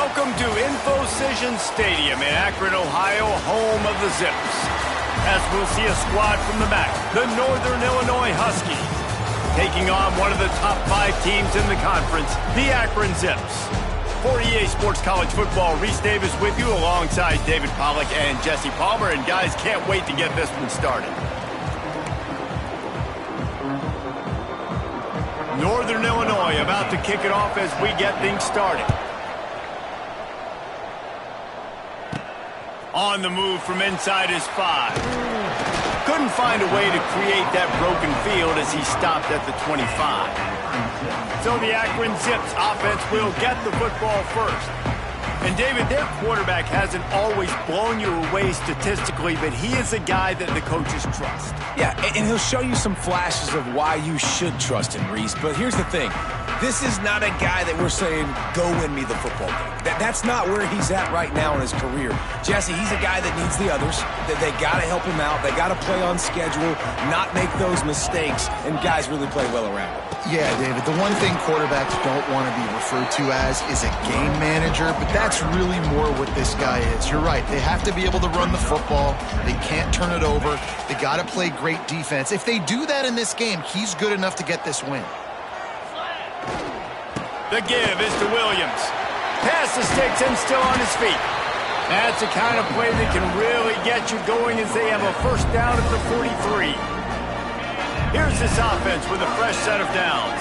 Welcome to Infocision Stadium in Akron, Ohio, home of the Zips. As we'll see a squad from the back, the Northern Illinois Huskies, taking on one of the top 5 teams in the conference, the Akron Zips. For EA Sports College Football, Reese Davis with you alongside David Pollack and Jesse Palmer. And guys, can't wait to get this one started. Northern Illinois about to kick it off as we get things started. On the move from inside his 5. Couldn't find a way to create that broken field as he stopped at the 25. So the Akron Zips offense will get the football first. And David, their quarterback hasn't always blown you away statistically, but he is a guy that the coaches trust. Yeah, and he'll show you some flashes of why you should trust him, Reese. But here's the thing. This is not a guy that we're saying, go win me the football game. That's not where he's at right now in his career. Jesse, he's a guy that needs the others. That they got to help him out. They got to play on schedule, not make those mistakes, and guys really play well around him. Yeah, David, the one thing quarterbacks don't want to be referred to as is a game manager, but that's really more what this guy is. You're right. They have to be able to run the football. They can't turn it over. They got to play great defense. If they do that in this game, he's good enough to get this win. The give is to Williams. Pass the sticks and still on his feet. That's the kind of play that can really get you going as they have a first down at the 43. Here's this offense with a fresh set of downs.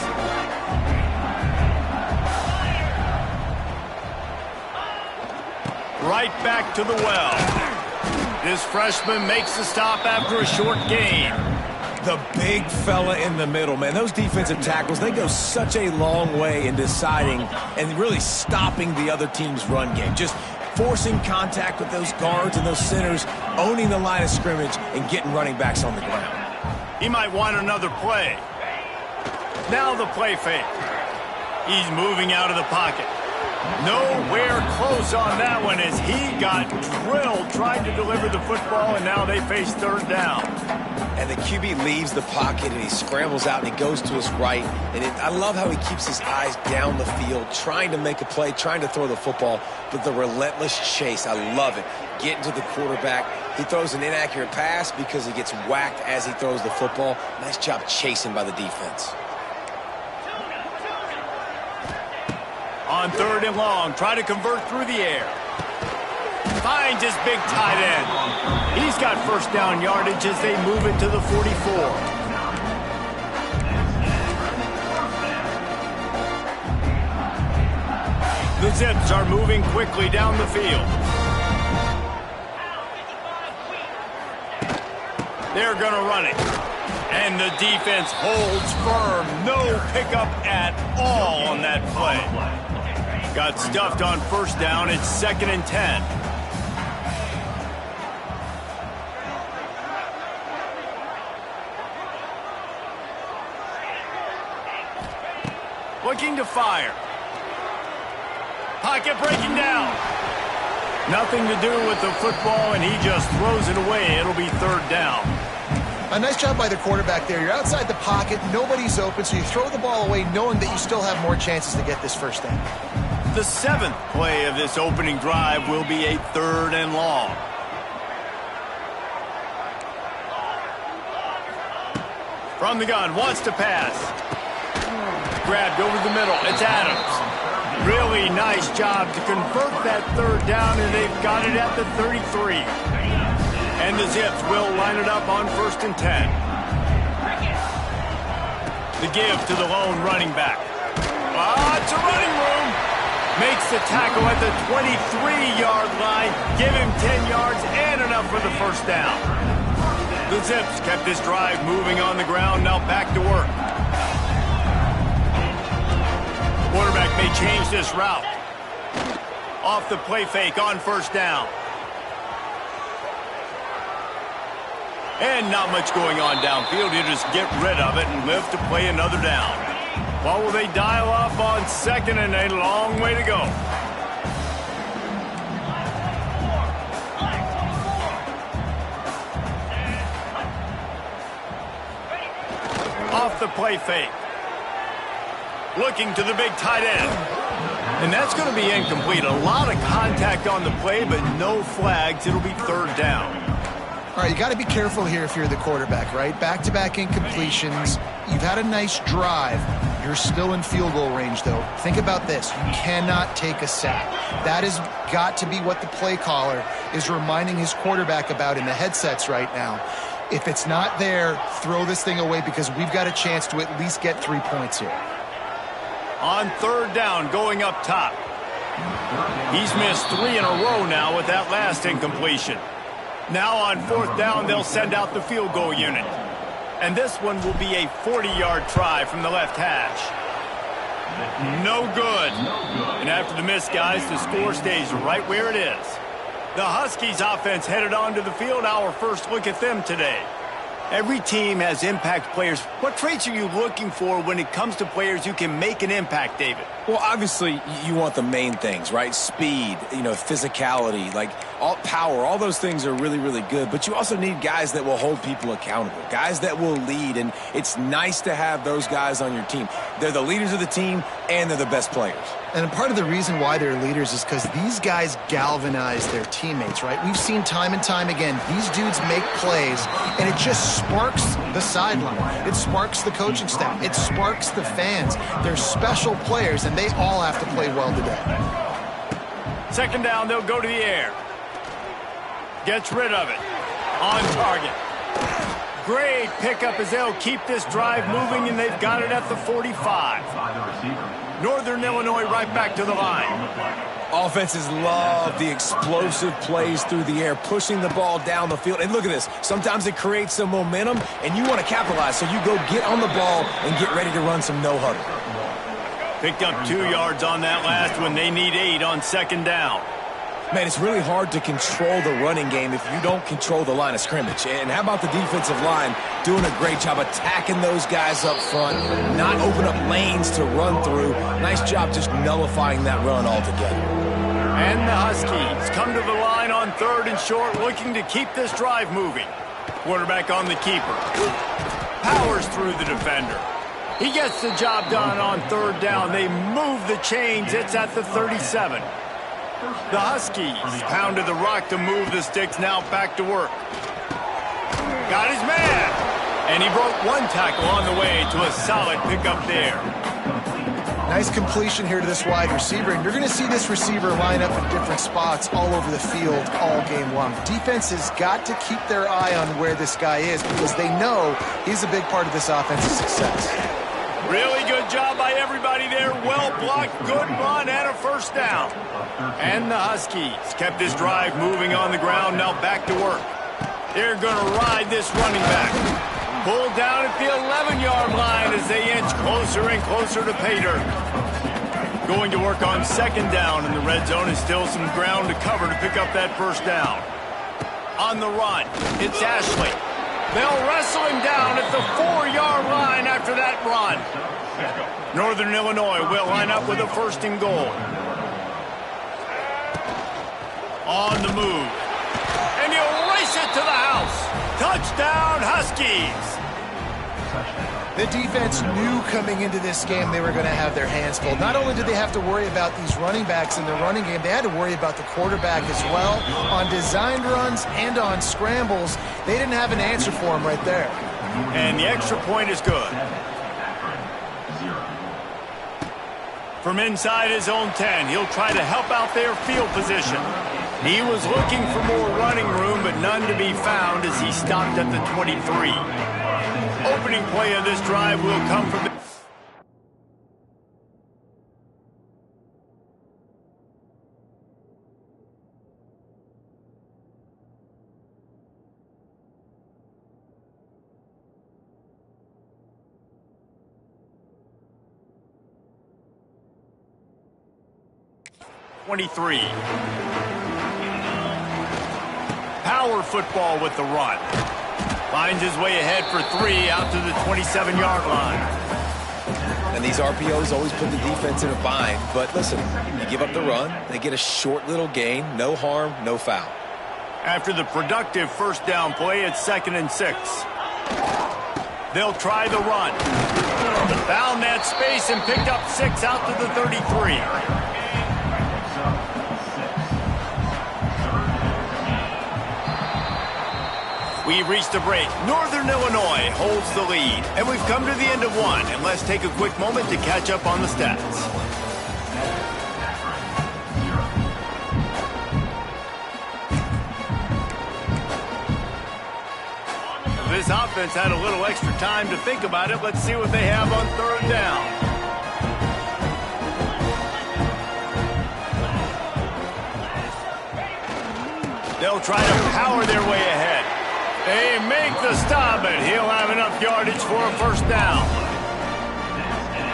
Right back to the well. This freshman makes the stop after a short gain. The big fella in the middle, man. Those defensive tackles, they go such a long way in deciding and really stopping the other team's run game. Just forcing contact with those guards and those centers, owning the line of scrimmage, and getting running backs on the ground. He might want another play. Now the play fake. He's moving out of the pocket. Nowhere close on that one as he got drilled trying to deliver the football, and now they face third down. And the QB leaves the pocket, and he scrambles out, and he goes to his right. And I love how he keeps his eyes down the field, trying to make a play, trying to throw the football, but the relentless chase, I love it. Getting to the quarterback. He throws an inaccurate pass because he gets whacked as he throws the football. Nice job chasing by the defense. On third and long, try to convert through the air. Finds his big tight end. He's got first down yardage as they move it to the 44. The Zips are moving quickly down the field. They're going to run it. And the defense holds firm. No pickup at all on that play. Got stuffed on first down. It's 2nd and 10. Looking to fire. Pocket breaking down. Nothing to do with the football, and he just throws it away. It'll be third down. A nice job by the quarterback there. You're outside the pocket. Nobody's open, so you throw the ball away knowing that you still have more chances to get this first down. The 7th play of this opening drive will be a third and long. From the gun, wants to pass. Grabbed over the middle. It's Adams. Really nice job to convert that third down, and they've got it at the 33. And the Zips will line it up on 1st and 10. The give to the lone running back. It's a running room. Makes the tackle at the 23-yard line. Give him 10 yards and enough for the first down. The Zips kept this drive moving on the ground. Now back to work. Quarterback may change this route. Off the play fake on first down. And not much going on downfield. You just get rid of it and live to play another down. Well, will they dial up on 2nd and a long way to go? Off the play fake. Looking to the big tight end. And that's going to be incomplete. A lot of contact on the play, but no flags. It'll be third down. All right, you got to be careful here if you're the quarterback, right? Back-to-back incompletions. You've had a nice drive. You're still in field goal range, though. Think about this. You cannot take a sack. That has got to be what the play caller is reminding his quarterback about in the headsets right now. If it's not there, throw this thing away because we've got a chance to at least get 3 points here. On third down, going up top. He's missed 3 in a row now with that last incompletion. Now on fourth down, they'll send out the field goal unit. And this one will be a 40-yard try from the left hash. No good. And after the miss, guys, the score stays right where it is. The Huskies offense headed onto the field. Our first look at them today. Every team has impact players. What traits are you looking for when it comes to players who can make an impact, David? Well, obviously, you want the main things, right? Speed, physicality, like all power. All those things are really, really good. But you also need guys that will hold people accountable, guys that will lead. And it's nice to have those guys on your team. They're the leaders of the team, and they're the best players. And part of the reason why they're leaders is because these guys galvanize their teammates, right? We've seen time and time again, these dudes make plays, and it just sparks the sideline. It sparks the coaching staff. It sparks the fans. They're special players, and they all have to play well today. Second down, they'll go to the air. Gets rid of it. On target. Great pickup as they'll keep this drive moving, and they've got it at the 45. Northern Illinois right back to the line. Offenses love the explosive plays through the air, pushing the ball down the field. And look at this. Sometimes it creates some momentum, and you want to capitalize. So you go get on the ball and get ready to run some no-huddle. Picked up 2 yards on that last one. They need 8 on second down. Man, it's really hard to control the running game if you don't control the line of scrimmage. And how about the defensive line doing a great job attacking those guys up front, not open up lanes to run through. Nice job just nullifying that run altogether. And the Huskies come to the line on third and short, looking to keep this drive moving. Quarterback on the keeper. Powers through the defender. He gets the job done on third down. They move the chains. It's at the 37. The Huskies pounded the rock to move the sticks, now back to work. Got his man. And he broke 1 tackle on the way to a solid pickup there. Nice completion here to this wide receiver, and you're going to see this receiver line up in different spots all over the field all game long. Defense has got to keep their eye on where this guy is because they know he's a big part of this offensive success. Really good job by everybody there. Well blocked, good run, and a first down. And the Huskies kept this drive moving on the ground, now back to work. They're going to ride this running back. Pulled down at the 11-yard line as they inch closer and closer to pay dirt. Going to work on second down, and the red zone is still some ground to cover to pick up that first down. On the run, it's Ashley. They'll wrestle him down at the 4-yard line after that run. Northern Illinois will line up with a first and goal. On the move. And he'll race it to the house. Touchdown, Huskies. The defense knew coming into this game they were going to have their hands full. Not only did they have to worry about these running backs in the running game, they had to worry about the quarterback as well. On designed runs and on scrambles, they didn't have an answer for him right there. And the extra point is good. From inside his own 10, he'll try to help out their field position. He was looking for more running room, but none to be found as he stopped at the 23. Opening play of this drive will come from the... '23. Power football with the run. Finds his way ahead for 3 out to the 27-yard line. And these RPOs always put the defense in a bind. But listen, you give up the run, they get a short little gain, no harm, no foul. After the productive first down play, it's 2nd and 6. They'll try the run. Found that space and picked up 6 out to the 33. We've reached a break. Northern Illinois holds the lead. And we've come to the end of one. And let's take a quick moment to catch up on the stats. This offense had a little extra time to think about it. Let's see what they have on third down. They'll try to power their way ahead. They make the stop, but he'll have enough yardage for a first down.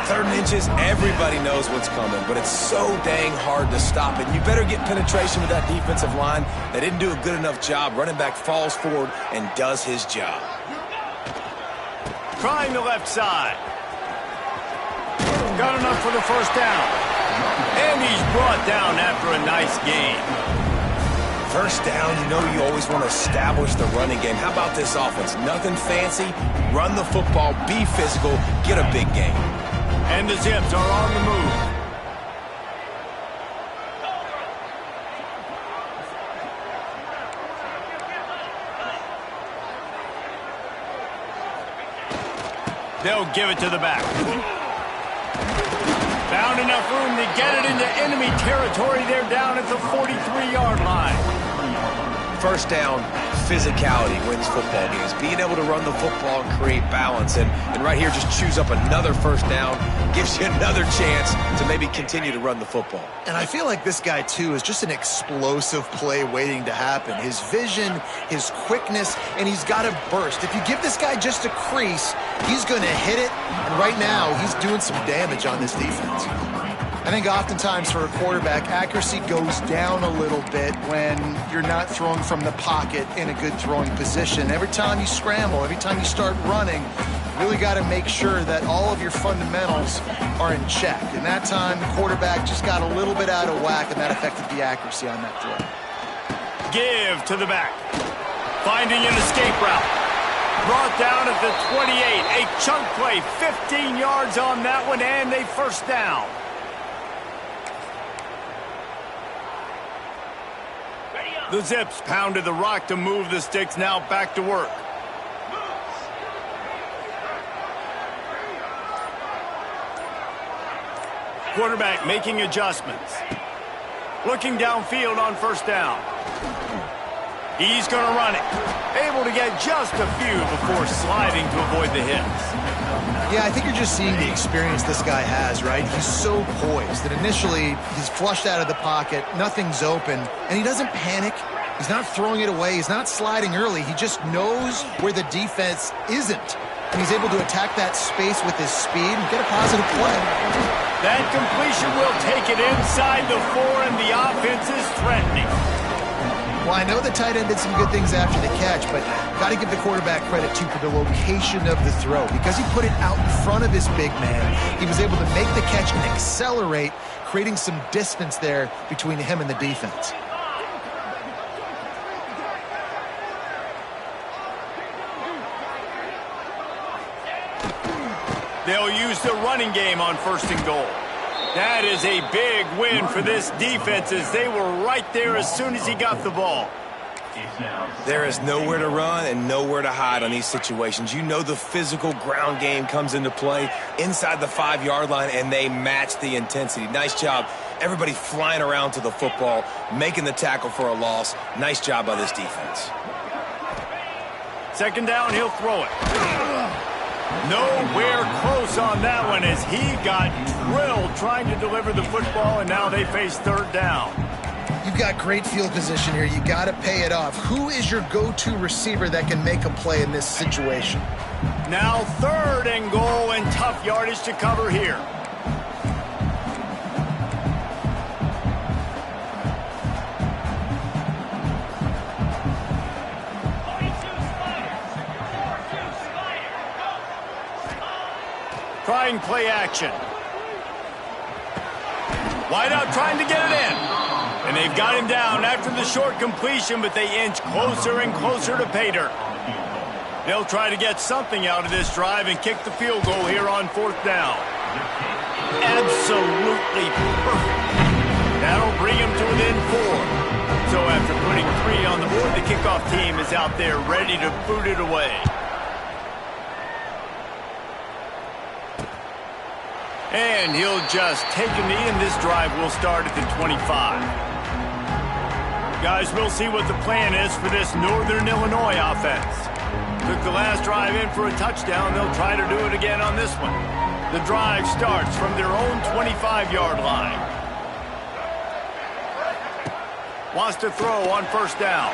3rd and inches, everybody knows what's coming, but it's so dang hard to stop it. You better get penetration with that defensive line. They didn't do a good enough job. Running back falls forward and does his job. Trying the left side. Got enough for the first down. And he's brought down after a nice gain. First down, you know you always want to establish the running game. How about this offense? Nothing fancy. Run the football, be physical, get a big gain. And the Zips are on the move. They'll give it to the back. Found enough room to get it into enemy territory. They're down at the 43-yard line. First down, physicality wins football games. Being able to run the football and create balance. And right here, just choose up another first down. Gives you another chance to maybe continue to run the football. And I feel like this guy, too, is just an explosive play waiting to happen. His vision, his quickness, and he's got a burst. If you give this guy just a crease, he's going to hit it. And right now, he's doing some damage on this defense. I think oftentimes for a quarterback, accuracy goes down a little bit when you're not throwing from the pocket in a good throwing position. Every time you scramble, every time you start running, you really got to make sure that all of your fundamentals are in check. And that time, the quarterback just got a little bit out of whack, and that affected the accuracy on that throw. Give to the back. Finding an escape route. Brought down at the 28. A chunk play, 15 yards on that one, and a first down. The Zips pounded the rock to move the sticks, now back to work. Quarterback making adjustments. Looking downfield on first down. He's going to run it. Able to get just a few before sliding to avoid the hits. Yeah, I think you're just seeing the experience this guy has, right? He's so poised that initially he's flushed out of the pocket, nothing's open, and he doesn't panic. He's not throwing it away. He's not sliding early. He just knows where the defense isn't, and he's able to attack that space with his speed and get a positive play. That completion will take it inside the 4, and the offense is threatening. Well, I know the tight end did some good things after the catch, but got to give the quarterback credit, too, for the location of the throw. Because he put it out in front of his big man, he was able to make the catch and accelerate, creating some distance there between him and the defense. They'll use the running game on 1st and goal. That is a big win for this defense, as they were right there as soon as he got the ball. There is nowhere to run and nowhere to hide on these situations. You know the physical ground game comes into play inside the 5-yard line, and they match the intensity. Nice job. Everybody flying around to the football, making the tackle for a loss. Nice job by this defense. 2nd down, he'll throw it. Nowhere close on that one, as he got drilled trying to deliver the football, and now they face 3rd down. You've got great field position here. You got to pay it off. Who is your go-to receiver that can make a play in this situation? Now 3rd and goal, and tough yardage to cover here. Trying play action. Wide out trying to get it in. And they've got him down after the short completion, but they inch closer and closer to pay dirt. They'll try to get something out of this drive and kick the field goal here on 4th down. Absolutely perfect. That'll bring him to within 4. So after putting 3 on the board, the kickoff team is out there ready to boot it away. And he'll just take a knee, and this drive will start at the 25. Guys, we'll see what the plan is for this Northern Illinois offense. Took the last drive in for a touchdown. They'll try to do it again on this one. The drive starts from their own 25-yard line. Wants to throw on first down.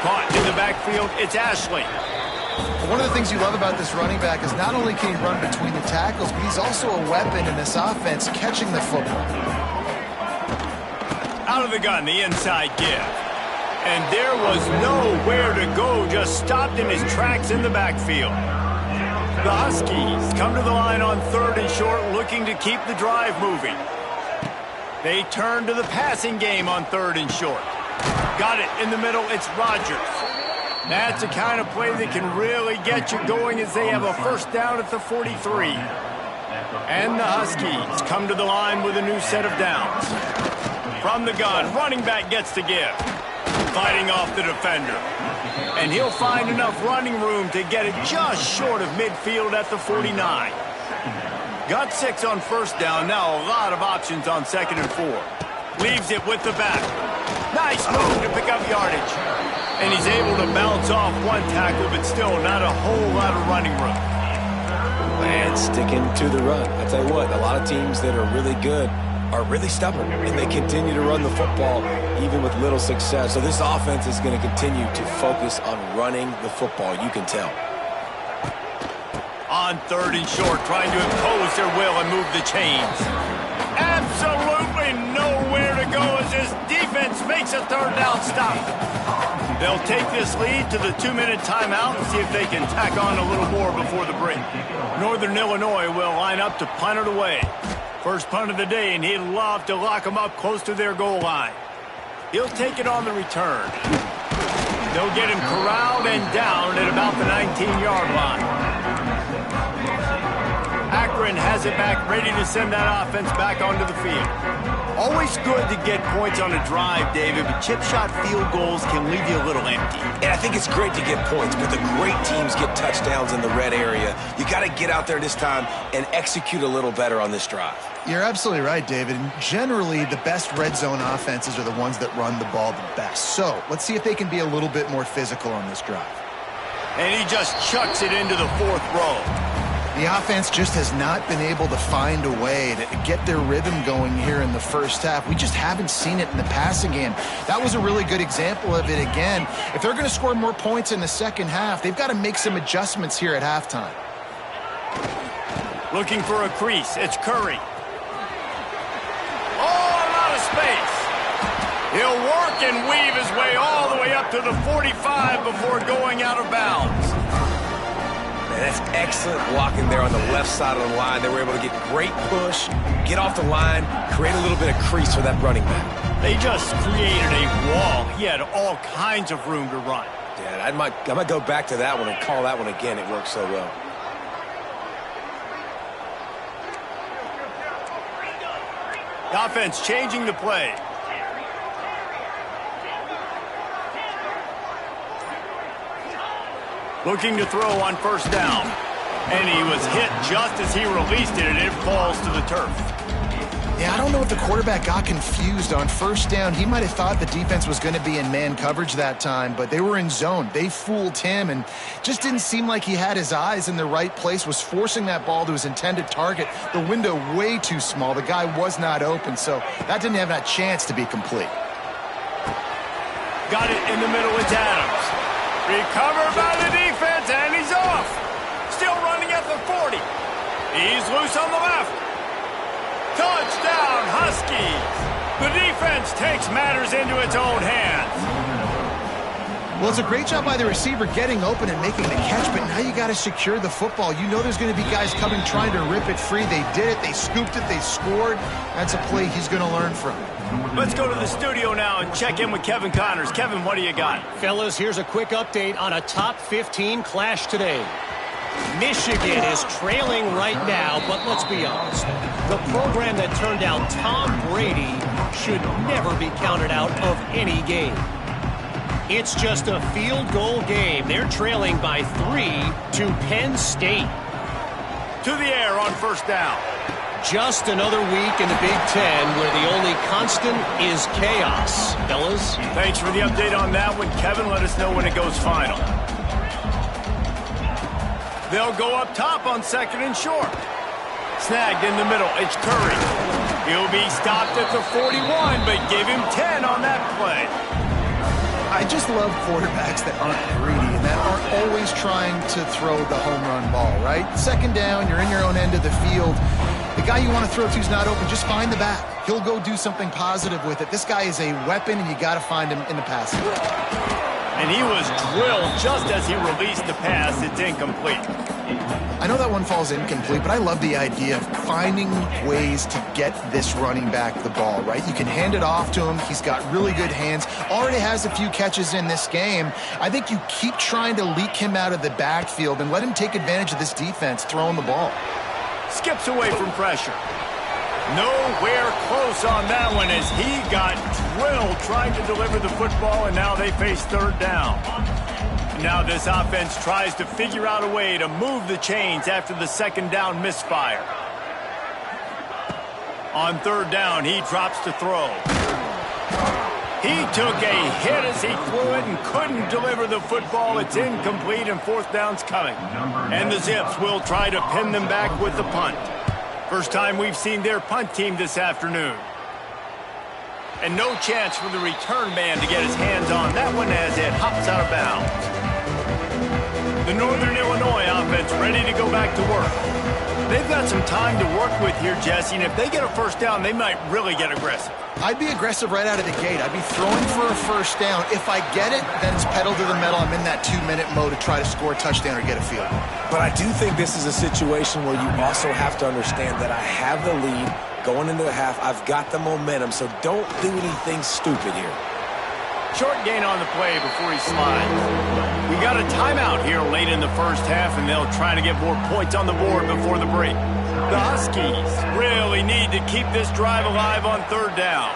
Caught in the backfield, it's Ashley. One of the things you love about this running back is not only can he run between the tackles, but he's also a weapon in this offense catching the football. Out of the gun, the inside give. And there was nowhere to go, just stopped in his tracks in the backfield. The Huskies come to the line on 3rd and short, looking to keep the drive moving. They turn to the passing game on 3rd and short. Got it in the middle, it's Rogers. That's the kind of play that can really get you going as they have a first down at the 43. And the Huskies come to the line with a new set of downs. From the gun, running back gets to give. Fighting off the defender. And he'll find enough running room to get it just short of midfield at the 49. Got 6 on first down, now a lot of options on 2nd and 4. Leaves it with the back. Nice move to pick up yardage. And he's able to bounce off one tackle, but still not a whole lot of running room. And sticking to the run. I tell you what, a lot of teams that are really good are really stubborn, and they continue to run the football even with little success. So this offense is going to continue to focus on running the football. You can tell. On 3rd and short, trying to impose their will and move the chains. Absolutely nowhere to go as this defense makes a 3rd down stop. They'll take this lead to the 2-minute timeout and see if they can tack on a little more before the break. Northern Illinois will line up to punt it away. First punt of the day, and he'd love to lock them up close to their goal line. He'll take it on the return. They'll get him corralled and down at about the 19-yard line. Akron has it back, ready to send that offense back onto the field. Always good to get points on a drive, David, but chip shot field goals can leave you a little empty. And I think it's great to get points, but the great teams get touchdowns in the red area. You got to get out there this time and execute a little better on this drive. You're absolutely right, David. And generally, the best red zone offenses are the ones that run the ball the best. So let's see if they can be a little bit more physical on this drive. And he just chucks it into the 4th row. The offense just has not been able to find a way to get their rhythm going here in the first half. We just haven't seen it in the passing game. That was a really good example of it again. If they're going to score more points in the second half, they've got to make some adjustments here at halftime. Looking for a crease. It's Curry. Oh, a lot of space. He'll work and weave his way all the way up to the 45 before going out of bounds. That's excellent blocking there on the left side of the line. They were able to get great push, get off the line, create a little bit of crease for that running back. They just created a wall. He had all kinds of room to run. Yeah, I might go back to that one and call that one again. It worked so well. The offense changing the play. Looking to throw on first down. And he was hit just as he released it, and it falls to the turf. Yeah, I don't know if the quarterback got confused on first down. He might have thought the defense was going to be in man coverage that time, but they were in zone. They fooled him, and just didn't seem like he had his eyes in the right place, was forcing that ball to his intended target. The window way too small. The guy was not open, so that didn't have that chance to be complete. Got it in the middle with Adams. Recovered by the defense, and he's off. Still running at the 40. He's loose on the left. Touchdown, Huskies. The defense takes matters into its own hands. Well, it's a great job by the receiver getting open and making the catch, but now you got to secure the football. You know there's going to be guys coming trying to rip it free. They did it. They scooped it. They scored. That's a play he's going to learn from. Let's go to the studio now and check in with Kevin Connors. Kevin, what do you got? Fellas, here's a quick update on a top 15 clash today. Michigan is trailing right now, but let's be honest. The program that turned out Tom Brady should never be counted out of any game. It's just a field goal game. They're trailing by 3 to Penn State. To the air on first down. Just another week in the Big Ten where the only constant is chaos. Fellas? Thanks for the update on that one, Kevin. Let us know when it goes final. They'll go up top on second and short. Snagged in the middle. It's Curry. He'll be stopped at the 41, but give him 10 on that play. I just love quarterbacks that aren't greedy and that aren't always trying to throw the home run ball, right? Second down, you're in your own end of the field. The guy you want to throw to is not open. Just find the back. He'll go do something positive with it. This guy is a weapon, and you got to find him in the passing. And he was drilled just as he released the pass. It's incomplete. I know that one falls incomplete, but I love the idea of finding ways to get this running back the ball, right? You can hand it off to him. He's got really good hands. Already has a few catches in this game. I think you keep trying to leak him out of the backfield and let him take advantage of this defense throwing the ball. Skips away from pressure. Nowhere close on that one as he got drilled trying to deliver the football, and now they face third down. Now this offense tries to figure out a way to move the chains after the second down misfire. On third down, he drops to throw. He took a hit as he threw it and couldn't deliver the football. It's incomplete, and fourth down's coming. And the Zips will try to pin them back with the punt. First time we've seen their punt team this afternoon. And no chance for the return man to get his hands on that one as it hops out of bounds. The Northern Illinois offense ready to go back to work. They've got some time to work with here, Jesse, and if they get a first down, they might really get aggressive. I'd be aggressive right out of the gate. I'd be throwing for a first down. If I get it, then it's pedal to the metal. I'm in that 2-minute mode to try to score a touchdown or get a field goal. But I do think this is a situation where you also have to understand that I have the lead going into the half. I've got the momentum, so don't do anything stupid here. Short gain on the play before he slides. We got a timeout here late in the first half, and they'll try to get more points on the board before the break. The Huskies really need to keep this drive alive on third down.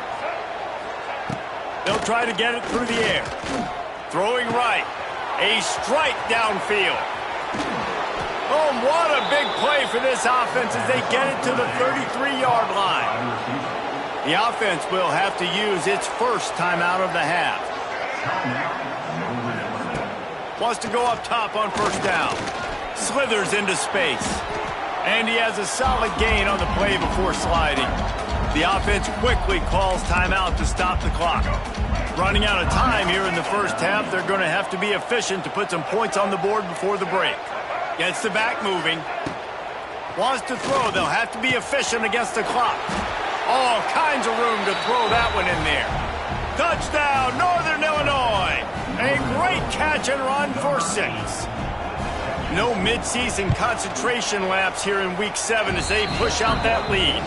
They'll try to get it through the air. Throwing right. A strike downfield. Oh, what a big play for this offense as they get it to the 33-yard line. The offense will have to use its first timeout of the half. Wants to go up top on first down. Slithers into space. And he has a solid gain on the play before sliding. The offense quickly calls timeout to stop the clock. Running out of time here in the first half, they're going to have to be efficient to put some points on the board before the break. Gets the back moving. Wants to throw. They'll have to be efficient against the clock. All kinds of room to throw that one in there. Touchdown, Northern Illinois. A great catch and run for 6. No midseason concentration laps here in Week 7 as they push out that lead.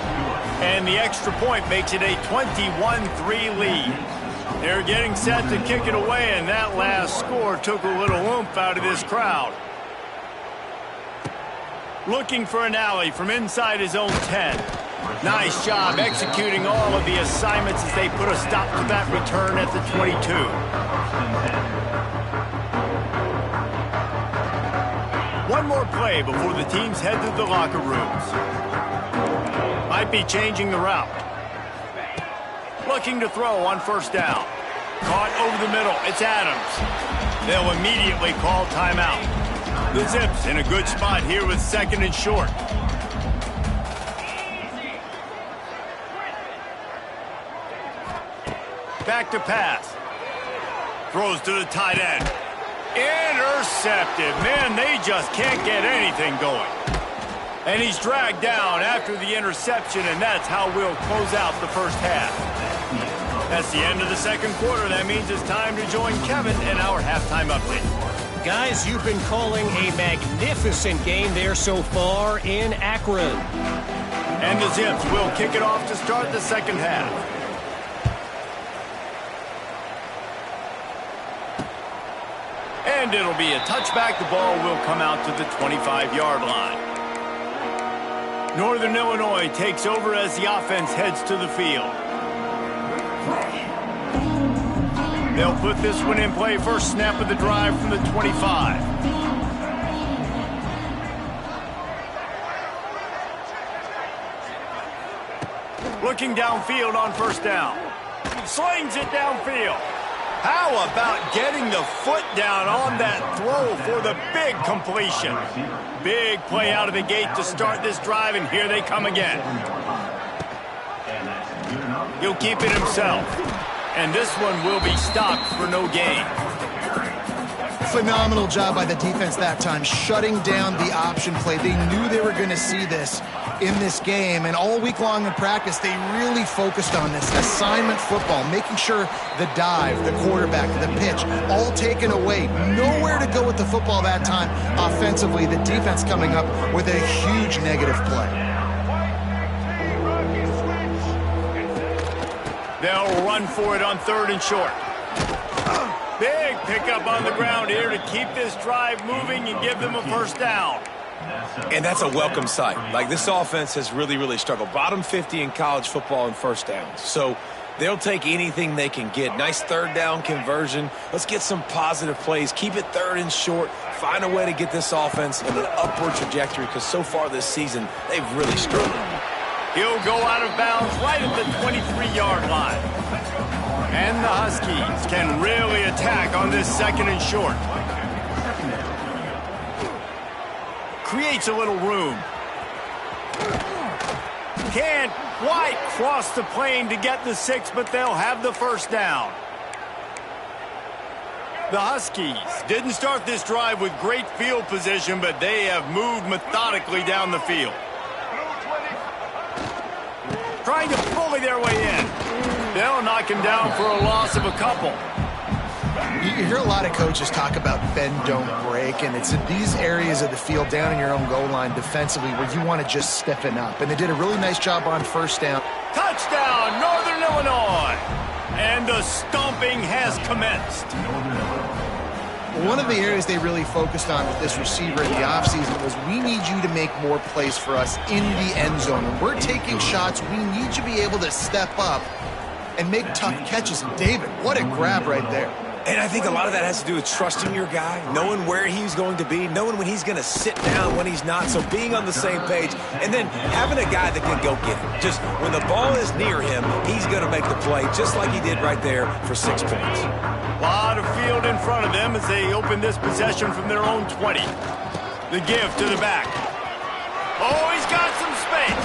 And the extra point makes it a 21-3 lead. They're getting set to kick it away, and that last score took a little oomph out of this crowd. Looking for an alley from inside his own 10. Nice job executing all of the assignments as they put a stop to that return at the 22. One more play before the teams head to the locker rooms. Might be changing the route. Looking to throw on first down. Caught over the middle. It's Adams. They'll immediately call timeout. The Zips in a good spot here with second and short. Back to pass. Throws to the tight end. Intercepted. Man, they just can't get anything going. And he's dragged down after the interception, and that's how we'll close out the first half. That's the end of the second quarter. That means it's time to join Kevin in our halftime update. Guys, you've been calling a magnificent game there so far in Akron. And the Zips will kick it off to start the second half. And it'll be a touchback. The ball will come out to the 25-yard line. Northern Illinois takes over as the offense heads to the field. They'll put this one in play first snap of the drive from the 25. Looking downfield on first down. Slings it downfield. How about getting the foot down on that throw for the big completion? Big play out of the gate to start this drive, and here they come again. He'll keep it himself. And this one will be stopped for no gain. Phenomenal job by the defense that time, shutting down the option play. They knew they were going to see this in this game, and all week long in practice, they really focused on this assignment football, making sure the dive, the quarterback, the pitch, all taken away. Nowhere to go with the football that time offensively. The defense coming up with a huge negative play. They'll run for it on 3rd and short. Big pickup on the ground here to keep this drive moving and give them a first down. And that's a welcome sight. Like, this offense has really struggled. Bottom 50 in college football in first downs. So they'll take anything they can get. Nice 3rd down conversion. Let's get some positive plays. Keep it 3rd and short. Find a way to get this offense in an upward trajectory, because so far this season, they've really struggled. He'll go out of bounds right at the 23-yard line. And the Huskies can really attack on this 2nd and short. Creates a little room. Can't quite cross the plane to get the 6, but they'll have the first down. The Huskies didn't start this drive with great field position, but they have moved methodically down the field. Trying to bully their way in. They'll knock him down for a loss of a couple. You hear a lot of coaches talk about bend, don't break, and it's in these areas of the field down in your own goal line defensively where you want to just stiffen up. And they did a really nice job on first down. Touchdown, Northern Illinois! And the stomping has commenced. One of the areas they really focused on with this receiver in the offseason was, we need you to make more plays for us in the end zone. When we're taking shots, we need you to be able to step up and make tough catches. And David, what a grab right there. And I think a lot of that has to do with trusting your guy, knowing where he's going to be, knowing when he's going to sit down, when he's not, so being on the same page, and then having a guy that can go get him. Just when the ball is near him, he's going to make the play, just like he did right there for 6 points. A lot of field in front of them as they open this possession from their own 20. The give to the back. Oh, he's got some space.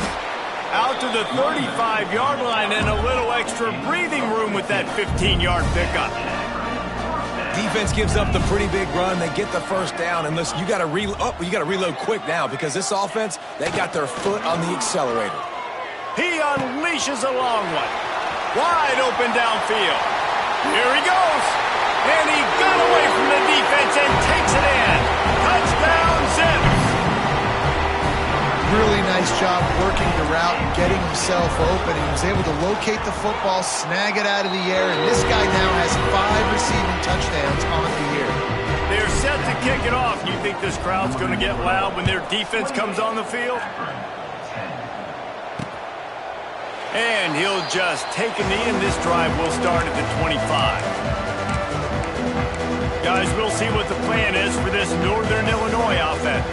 Out to the 35-yard line, and a little extra breathing room with that 15-yard pickup. Defense gives up the pretty big run. They get the first down, and listen, you got to reload quick now, because this offense, they got their foot on the accelerator. He unleashes a long one. Wide open downfield. Here he goes. And he got away from the defense and takes it in. Touchdown, Zips. Really nice job working the route and getting himself open. He was able to locate the football, snag it out of the air, and this guy now has 5 receiving touchdowns on the year. They're set to kick it off. You think this crowd's going to get loud when their defense comes on the field? And he'll just take a knee, and this drive will start at the 25. Guys, we'll see what the plan is for this Northern Illinois offense.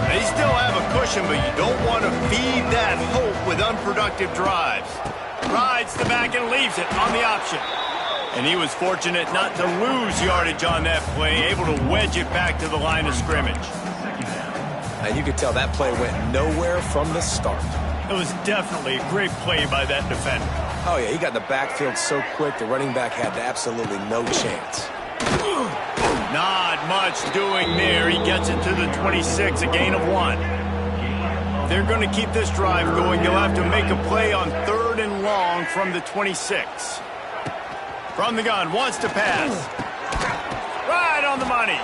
They still have a cushion, but you don't want to feed that hope with unproductive drives. Rides the back and leaves it on the option. And he was fortunate not to lose yardage on that play, able to wedge it back to the line of scrimmage. And you could tell that play went nowhere from the start. It was definitely a great play by that defender. Oh, yeah, he got in the backfield so quick, the running back had absolutely no chance. Not much doing there. He gets it to the 26, a gain of 1. They're going to keep this drive going. They'll have to make a play on 3rd and long from the 26. From the gun, wants to pass. Right on the money.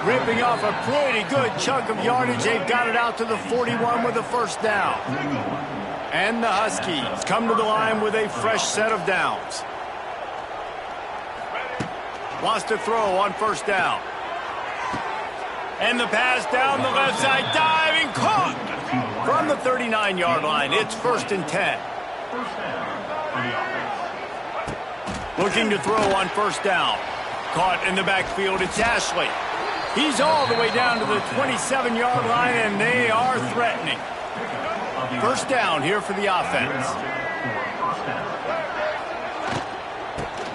Ripping off a pretty good chunk of yardage. They've got it out to the 41 with a first down. And the Huskies come to the line with a fresh set of downs. Wants to throw on first down. And the pass down the left side, diving, caught from the 39-yard line. It's 1st and 10. Looking to throw on first down. Caught in the backfield, it's Ashley. He's all the way down to the 27-yard line, and they are threatening. First down here for the offense.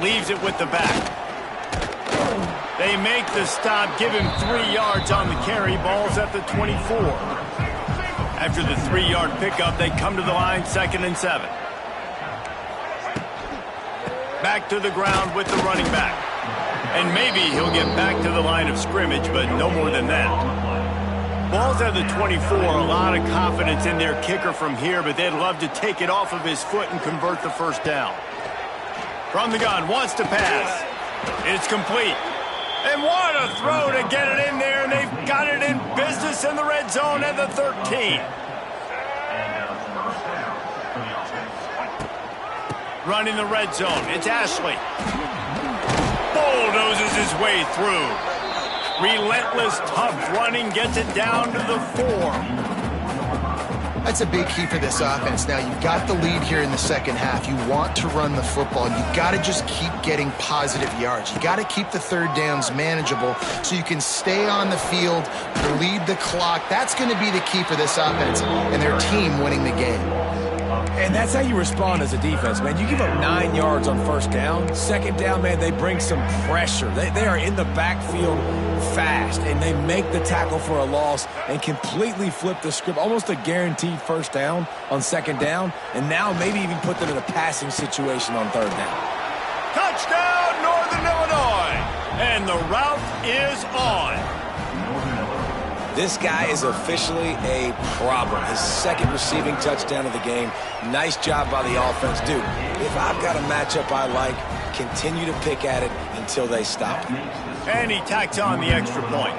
Leaves it with the back. They make the stop, give him 3 yards on the carry. Ball's at the 24. After the 3-yard pickup, they come to the line, 2nd and 7. Back to the ground with the running back. And maybe he'll get back to the line of scrimmage, but no more than that. Ball's at the 24. A lot of confidence in their kicker from here, but they'd love to take it off of his foot and convert the first down. From the gun, wants to pass. It's complete. And what a throw to get it in there, and they've got it in business in the red zone at the 13. Running the red zone, it's Ashley. Bulldozes his way through. Relentless, tough running, gets it down to the 4. That's a big key for this offense. Now, you've got the lead here in the second half. You want to run the football. You've got to just keep getting positive yards. You got to keep the third downs manageable so you can stay on the field, lead the clock. That's going to be the key for this offense and their team winning the game. And that's how you respond as a defense, man. You give up 9 yards on first down. Second down, man, they bring some pressure. They are in the backfield fast, and they make the tackle for a loss and completely flip the script. Almost a guaranteed first down on second down, and now maybe even put them in a passing situation on third down. Touchdown, Northern Illinois! And the route is on. This guy is officially a problem. His 2nd receiving touchdown of the game. Nice job by the offense. Dude, if I've got a matchup I like, continue to pick at it until they stop. And he tacks on the extra point.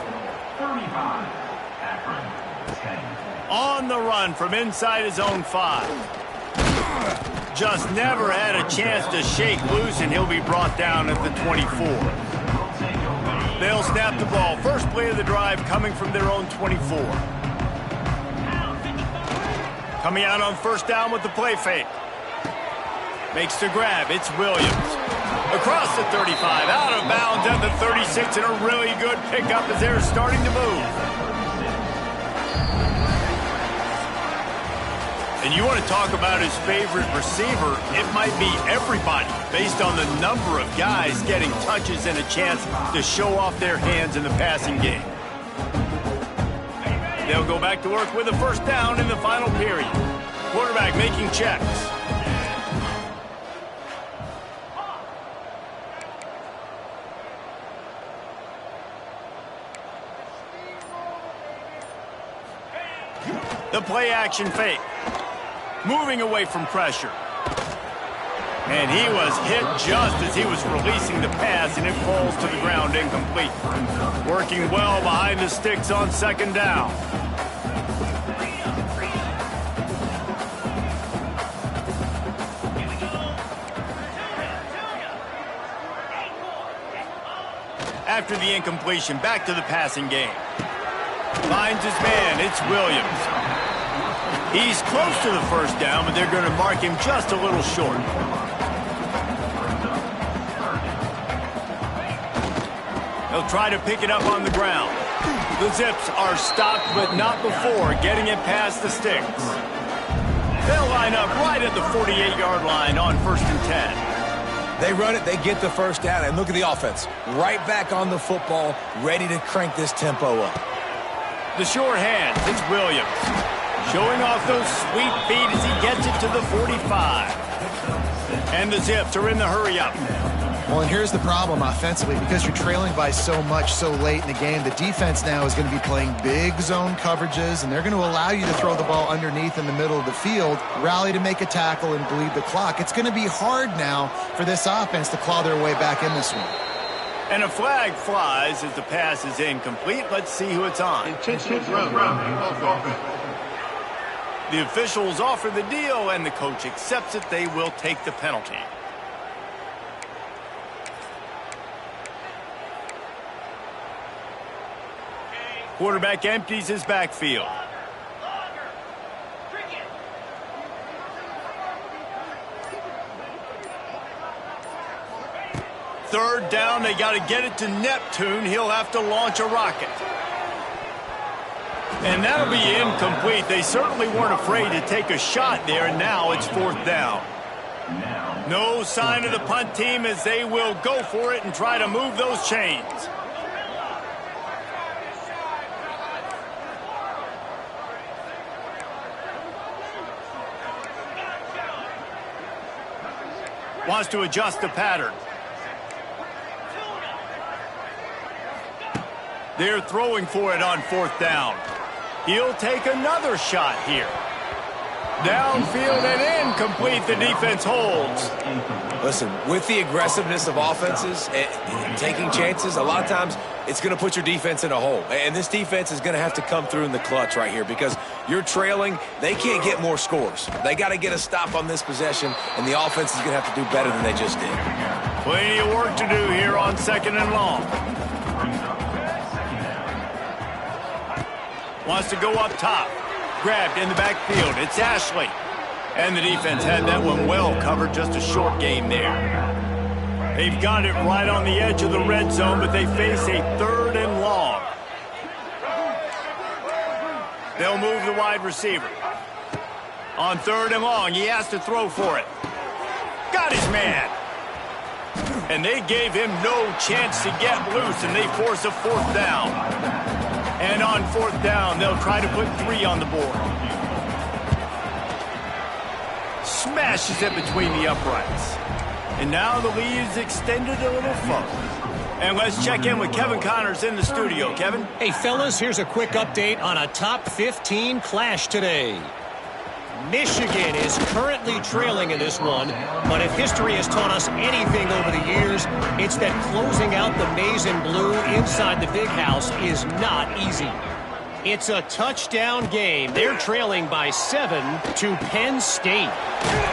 On the run from inside his own 5. Just never had a chance to shake loose, and he'll be brought down at the 24. They'll snap the ball. First play of the drive coming from their own 24. Coming out on first down with the play fake. Makes the grab. It's Williams. Across the 35. Out of bounds at the 36. And a really good pickup as they're starting to move. And you want to talk about his favorite receiver, it might be everybody, based on the number of guys getting touches and a chance to show off their hands in the passing game. They'll go back to work with a first down in the final period. Quarterback making checks. The play action fake. Moving away from pressure. And he was hit just as he was releasing the pass, and it falls to the ground incomplete. Working well behind the sticks on second down. After the incompletion, back to the passing game. Finds his man, it's Williams. He's close to the first down, but they're going to mark him just a little short. They'll try to pick it up on the ground. The Zips are stopped, but not before getting it past the sticks. They'll line up right at the 48-yard line on 1st and 10. They run it, they get the first down, and look at the offense. Right back on the football, ready to crank this tempo up. The short hands, it's Williams. Showing off those sweet feet as he gets it to the 45. And the Zips are in the hurry-up. Well, and here's the problem offensively. Because you're trailing by so much so late in the game, the defense now is going to be playing big zone coverages, and they're going to allow you to throw the ball underneath in the middle of the field, rally to make a tackle, and bleed the clock. It's going to be hard now for this offense to claw their way back in this one. And a flag flies as the pass is incomplete. Let's see who it's on. Intentional throw. The officials offer the deal, and the coach accepts it. They will take the penalty. Quarterback empties his backfield. Third down, they got to get it to Neptune. He'll have to launch a rocket. And that'll be incomplete. They certainly weren't afraid to take a shot there, and now it's fourth down. No sign of the punt team as they will go for it and try to move those chains. Wants to adjust the pattern. They're throwing for it on fourth down. He'll take another shot here. Downfield and incomplete. The defense holds. Listen, with the aggressiveness of offenses and taking chances, a lot of times it's going to put your defense in a hole. And this defense is going to have to come through in the clutch right here because you're trailing. They can't get more scores. They got to get a stop on this possession, and the offense is going to have to do better than they just did. Plenty of work to do here on second and long. Wants to go up top. Grabbed in the backfield. It's Ashley. And the defense had that one well covered. Just a short gain there. They've got it right on the edge of the red zone, but they face a third and long. They'll move the wide receiver. On third and long, he has to throw for it. Got his man. And they gave him no chance to get loose, and they force a fourth down. And on fourth down, they'll try to put 3 on the board. Smashes it between the uprights. And now the lead is extended a little further. And let's check in with Kevin Connors in the studio. Kevin? Hey, fellas, here's a quick update on a top 15 clash today. Michigan is currently trailing in this one, but if history has taught us anything over the years, it's that closing out the maize and blue inside the big house is not easy. It's a touchdown game. They're trailing by 7 to Penn State.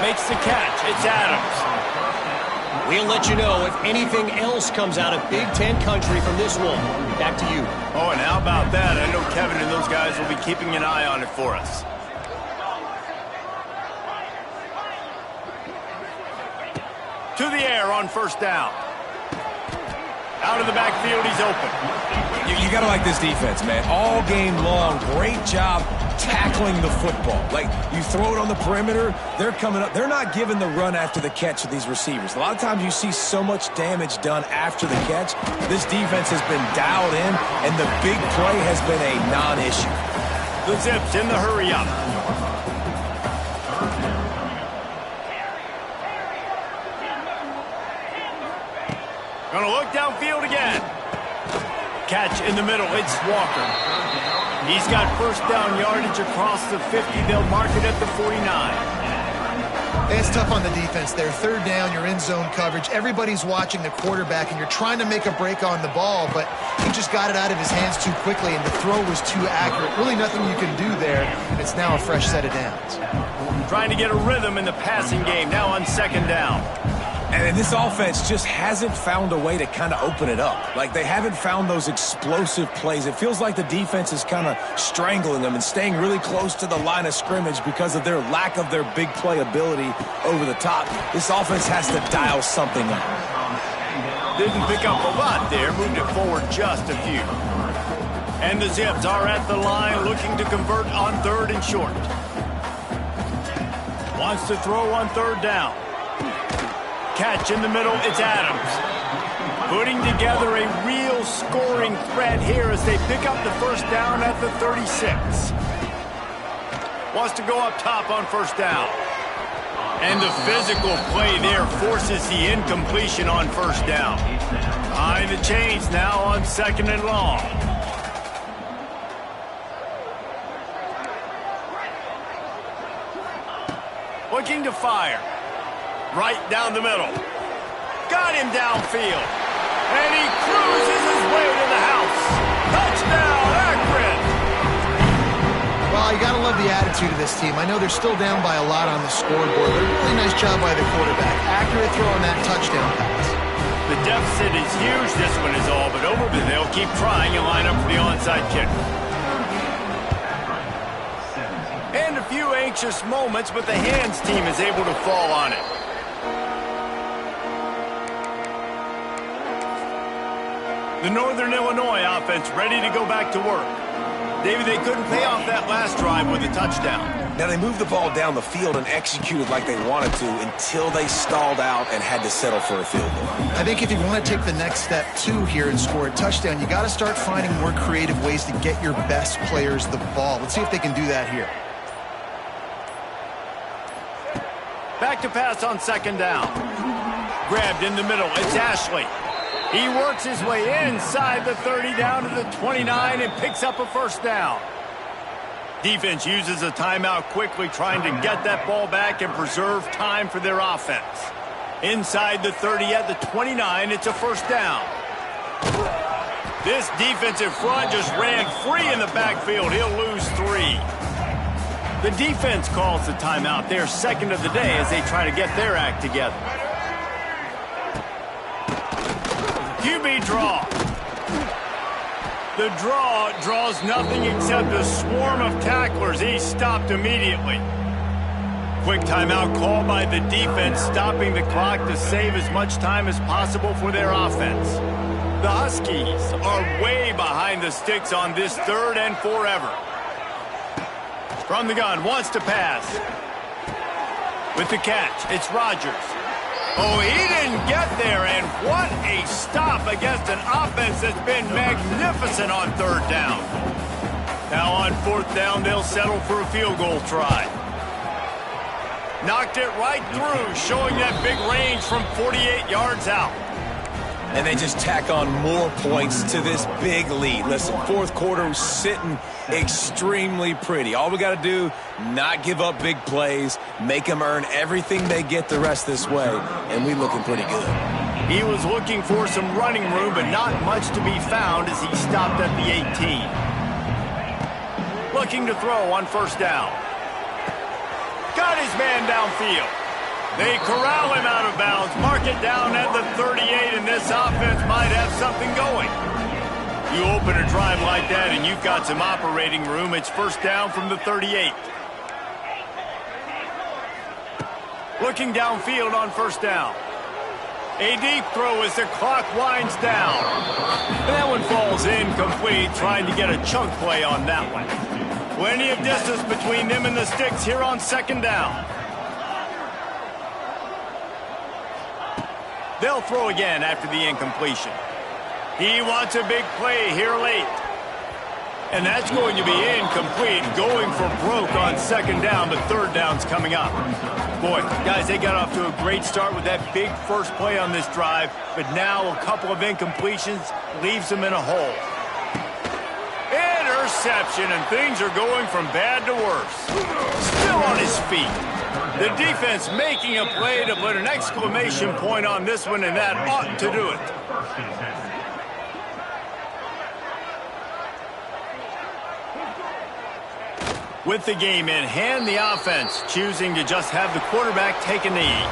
Makes the catch. It's Adams. We'll let you know if anything else comes out of Big Ten country from this one. Back to you. Oh, and how about that? I know Kevin and those guys will be keeping an eye on it for us. To the air on first down. Out of the backfield, he's open. You got to like this defense, man. All game long, great job tackling the football. Like, you throw it on the perimeter, they're coming up. They're not giving the run after the catch to these receivers. A lot of times you see so much damage done after the catch. This defense has been dialed in, and the big play has been a non-issue. The Zips in the hurry-up. Gonna look downfield again. Catch in the middle. It's Walker. He's got first down yardage across the 50. They'll mark it at the 49. It's tough on the defense there. Third down, you're in zone coverage. Everybody's watching the quarterback, and you're trying to make a break on the ball, but he just got it out of his hands too quickly, and the throw was too accurate. Really nothing you can do there. It's now a fresh set of downs. Trying to get a rhythm in the passing game. Now on second down. And this offense just hasn't found a way to kind of open it up. Like, they haven't found those explosive plays. It feels like the defense is kind of strangling them and staying really close to the line of scrimmage because of their lack of their big play ability over the top. This offense has to dial something up. Didn't pick up a lot there. Moved it forward just a few. And the Zips are at the line looking to convert on third and short. Wants to throw on third down. Catch in the middle, it's Adams. Putting together a real scoring threat here as they pick up the first down at the 36. Wants to go up top on first down. And the physical play there forces the incompletion on first down. Behind the chains now on second and long. Looking to fire. Right down the middle. Got him downfield. And he cruises his way to the house. Touchdown, Akron! Well, you got to love the attitude of this team. I know they're still down by a lot on the scoreboard, but a really nice job by the quarterback. Accurate throw on that touchdown pass. The deficit is huge. This one is all but over, but they'll keep trying and line up for the onside kick. And a few anxious moments, but the hands team is able to fall on it. The Northern Illinois offense ready to go back to work. David, they couldn't pay off that last drive with a touchdown. Now, they moved the ball down the field and executed like they wanted to until they stalled out and had to settle for a field goal. I think if you want to take the next step, too, here and score a touchdown, you got to start finding more creative ways to get your best players the ball. Let's see if they can do that here. Back to pass on second down. Grabbed in the middle. It's Ashley. He works his way inside the 30 down to the 29 and picks up a first down. Defense uses a timeout quickly, trying to get that ball back and preserve time for their offense. Inside the 30 at the 29, it's a first down. This defensive front just ran free in the backfield. He'll lose 3. The defense calls the timeout. They're second of the day as they try to get their act together. QB draw. The draw draws nothing except a swarm of tacklers. He's stopped immediately. Quick timeout called by the defense, stopping the clock to save as much time as possible for their offense. The Huskies are way behind the sticks on this 3rd and forever. From the gun, wants to pass. With the catch, it's Rodgers. Oh, he didn't get there, and what a stop against an offense that's been magnificent on 3rd down. Now on 4th down, they'll settle for a field goal try. Knocked it right through, showing that big range from 48 yards out. And they just tack on more points to this big lead. Listen, 4th quarter was sitting extremely pretty. All we got to do, not give up big plays, make them earn everything they get the rest this way, and we looking pretty good. He was looking for some running room, but not much to be found as he stopped at the 18. Looking to throw on 1st down. Got his man downfield. They corral him out of bounds, mark it down at the 38, and this offense might have something going. You open a drive like that, and you've got some operating room. It's 1st down from the 38. Looking downfield on 1st down. A deep throw as the clock winds down. And that one falls incomplete, trying to get a chunk play on that one. Plenty of distance between them and the sticks here on 2nd down. They'll throw again after the incompletion. He wants a big play here late. And that's going to be incomplete, going for broke on 2nd down, but 3rd down's coming up. Boy, guys, they got off to a great start with that big first play on this drive, but now a couple of incompletions leaves them in a hole. Interception, and things are going from bad to worse. Still on his feet. The defense making a play to put an exclamation point on this one, and that ought to do it. With the game in hand, the offense choosing to just have the quarterback take a knee.